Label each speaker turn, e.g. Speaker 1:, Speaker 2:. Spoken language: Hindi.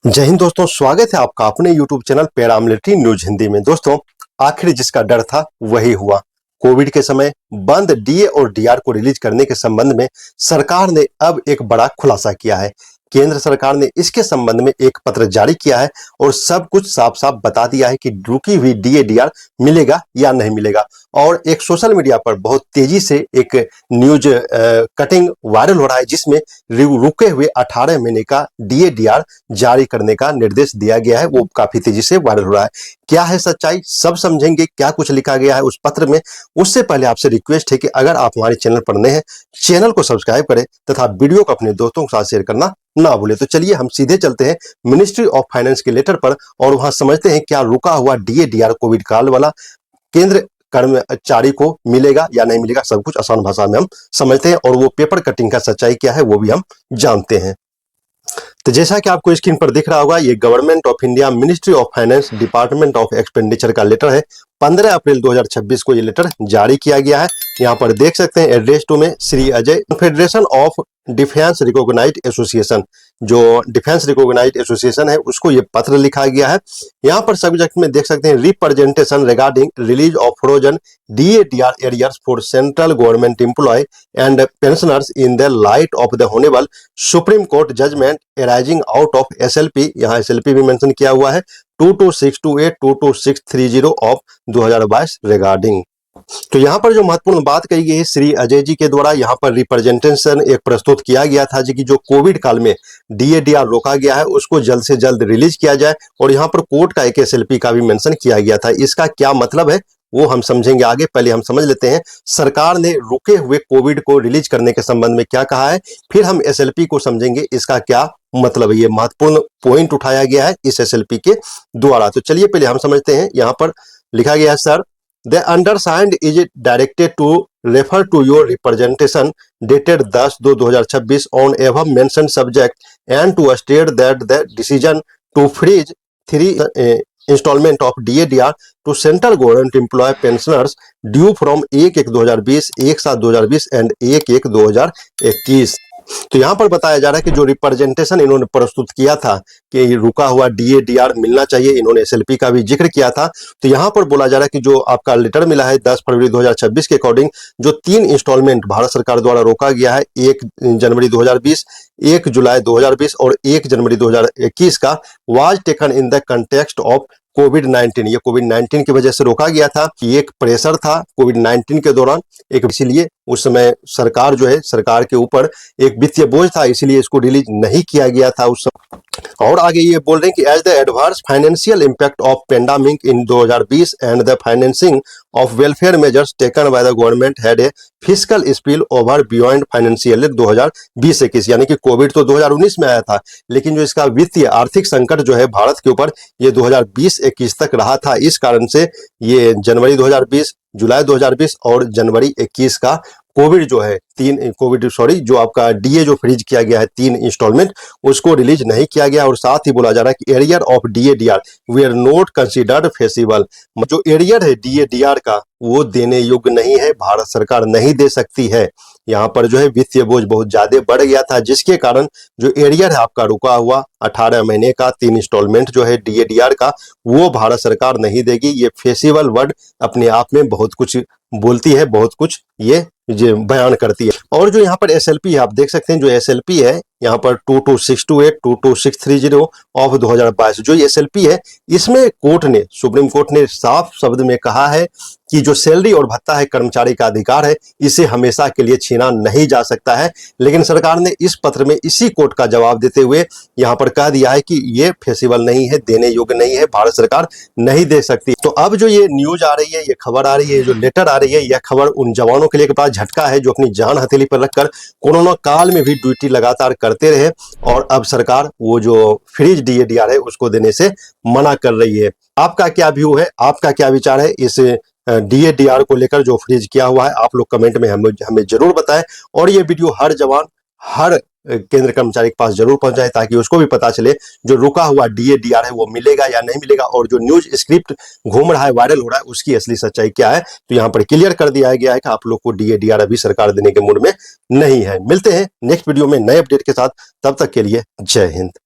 Speaker 1: जय हिंद दोस्तों, स्वागत है आपका अपने YouTube channel paramilitary news Hindi में। दोस्तों, आखिर जिसका डर था वही हुआ। कोविड के समय बंद डीए और डीआर को रिलीज करने के संबंध में सरकार ने अब एक बड़ा खुलासा किया है। केंद्र सरकार ने इसके संबंध में एक पत्र जारी किया है और सब कुछ साफ साफ बता दिया है कि रुकी हुई डीए डीआर मिलेगा या नहीं मिलेगा। और एक सोशल मीडिया पर बहुत तेजी से एक न्यूज कटिंग वायरल हो रहा है, जिसमें रुके हुए 18 महीने का डीए डीआर जारी करने का निर्देश दिया गया है। वो काफी तेजी से वायरल हो रहा है। क्या है सच्चाई, सब समझेंगे। क्या कुछ लिखा गया है उस पत्र में, उससे पहले आपसे रिक्वेस्ट है कि अगर आप हमारे चैनल पर नए हैं, चैनल को सब्सक्राइब करें तथा वीडियो को अपने दोस्तों के साथ शेयर करना ना भूले। तो चलिए हम सीधे चलते हैं मिनिस्ट्री ऑफ फाइनेंस के लेटर पर और वहां समझते हैं क्या रुका हुआ डीए डीआर कोविड काल वाला केंद्र कर्मचारी को मिलेगा या नहीं मिलेगा। सब कुछ आसान भाषा में हम समझते हैं और वो पेपर कटिंग का सच्चाई क्या है वो भी हम जानते हैं। तो जैसा कि आपको स्क्रीन पर दिख रहा होगा, ये government of India ministry of finance department of expenditure का लेटर है। 15 अप्रैल 2026 को ये लेटर जारी किया गया है। यहाँ पर देख सकते हैं एड्रेस टू में Shri Ajay, federation of defence recognised association, जो डिफेंस रिकॉग्नाइज्ड एसोसिएशन है उसको ये पत्र लिखा गया है। यहाँ पर सब्जेक्ट में देख सकते हैं representation regarding release of frozen DA DR arrears for central government employ and pensioners in the light of the honourable supreme court judgment arising out of SLP. यहाँ एसएलपी भी मेंशन किया हुआ है 2262 22630 ऑफ 2022 रिगार्डिंग। तो यहाँ पर जो महत्वपूर्ण बात कही गई है श्री अजय जी के द्वारा, यहाँ पर रिप्रेजेंटेशन एक प्रस्तुत किया गया था जी कि जो कोविड काल में डीए डीआर रोका गया है उसको जल्द से जल्द रिलीज किया जाए। और यहाँ पर कोर्ट का एक एसएलपी का भी मेंशन किया गया था। इसका क्या मतलब है वो हम समझेंगे आगे। पहले हम समझ लेते हैं सरकार ने रुके हुए कोविड को रिलीज करने के संबंध में क्या कहा है, फिर हम एसएलपी को समझेंगे इसका क्या मतलब है। ये महत्वपूर्ण पॉइंट उठाया गया है इस एसएलपी के द्वारा। तो चलिए पहले हम समझते हैं। यहाँ पर लिखा गया है, sir the undersigned is directed to refer to your representation dated 10/2/2026 on above mentioned subject and to state that the decision to freeze 3 installment of DA DR to central government employ pensioners due from 1/1/2020, 1/7/2020 and 1/1/2021। तो यहाँ पर बताया जा रहा है कि जो रिप्रेजेंटेशन इन्होंने प्रस्तुत किया था कि रुका हुआ डीए डीआर मिलना चाहिए, इन्होंने एसएलपी का भी जिक्र किया था। तो यहाँ पर बोला जा रहा है कि जो आपका लेटर मिला है 10 फरवरी 2026 के अकॉर्डिंग, जो 3 इंस्टॉलमेंट भारत सरकार द्वारा रोका गया है, 1 जनवरी 2020, 1 जुलाई 2020 और 1 जनवरी 2021 का, was taken in the context of कोविड-19। ये कोविड-19 की वजह से रोका गया था। ये एक प्रेशर था कोविड-19 के दौरान, एक इसीलिए उस समय सरकार जो है, सरकार के ऊपर एक वित्तीय बोझ था, इसीलिए इसको रिलीज नहीं किया गया था उस समय। और आगे ये बोल रहे हैं कि as the adverse financial impact of pandemic in 2020 and the financing of welfare measures taken by the government had a fiscal spill over beyond financial 2020-21। यानी कि कोविड तो 2019 में आया था, लेकिन जो इसका वित्तीय आर्थिक संकट जो है भारत के ऊपर, ये 2020-21 तक रहा था। इस कारण से ये जनवरी 2020, जुलाई 2020 और जनवरी 21 का कोविड जो है जो आपका डीए जो फ्रीज किया गया है 3 इंस्टॉलमेंट, उसको रिलीज नहीं किया गया। और साथ ही बोला जा रहा है कि arrear of DA DR we are not considered feasible. जो एरियर है डीए डीआर का वो देने योग्य नहीं है, भारत सरकार नहीं दे सकती है। यहाँ पर जो है वित्तीय बोझ बहुत ज्यादा बढ़ गया था, जिसके कारण जो एरियर है आपका रुका हुआ 18 महीने का 3 इंस्टॉलमेंट जो है डीए डीआर का, वो भारत सरकार नहीं देगी। ये फेसिबल वर्ड अपने आप में बहुत कुछ बोलती है, बहुत कुछ ये बयान करती है। और जो यहाँ पर एसएलपी है आप देख सकते हैं, जो एसएलपी है यहाँ पर 2262 22630 ऑफ 2022, जो एसएलपी है इसमें सुप्रीम कोर्ट ने साफ शब्द में कहा है कि जो सैलरी और भत्ता है कर्मचारी का अधिकार है, इसे हमेशा के लिए छीना नहीं जा सकता है। लेकिन सरकार ने इस पत्र में इसी कोर्ट का जवाब देते हुए यहाँ पर कह दिया है कि ये फेसिबल नहीं है, देने योग्य नहीं है, भारत सरकार नहीं दे सकती। तो अब जो ये न्यूज आ रही है, ये खबर आ रही है, जो लेटर आ रही है, यह खबर उन जवानों के लिए के पास झटका है जो अपनी जान हथेली पर रखकर कोरोना काल में भी ड्यूटी लगातार करते रहे, और अब सरकार वो जो फ्रीज डीए डीआर है उसको देने से मना कर रही है। आपका क्या व्यू है, आपका क्या विचार है इस डीए डीआर को लेकर जो फ्रीज किया हुआ है? आप लोग कमेंट में हमें जरूर बताएं। और ये वीडियो हर जवान, हर केंद्र कर्मचारी के पास जरूर पहुंच जाए, ताकि उसको भी पता चले जो रुका हुआ डीए डीआर है वो मिलेगा या नहीं मिलेगा, और जो न्यूज स्क्रिप्ट घूम रहा है, वायरल हो रहा है, उसकी असली सच्चाई क्या है। तो यहाँ पर क्लियर कर दिया गया है कि आप लोग को डीए डीआर अभी सरकार देने के मूड में नहीं है। मिलते हैं नेक्स्ट वीडियो में नए अपडेट के साथ, तब तक के लिए जय हिंद।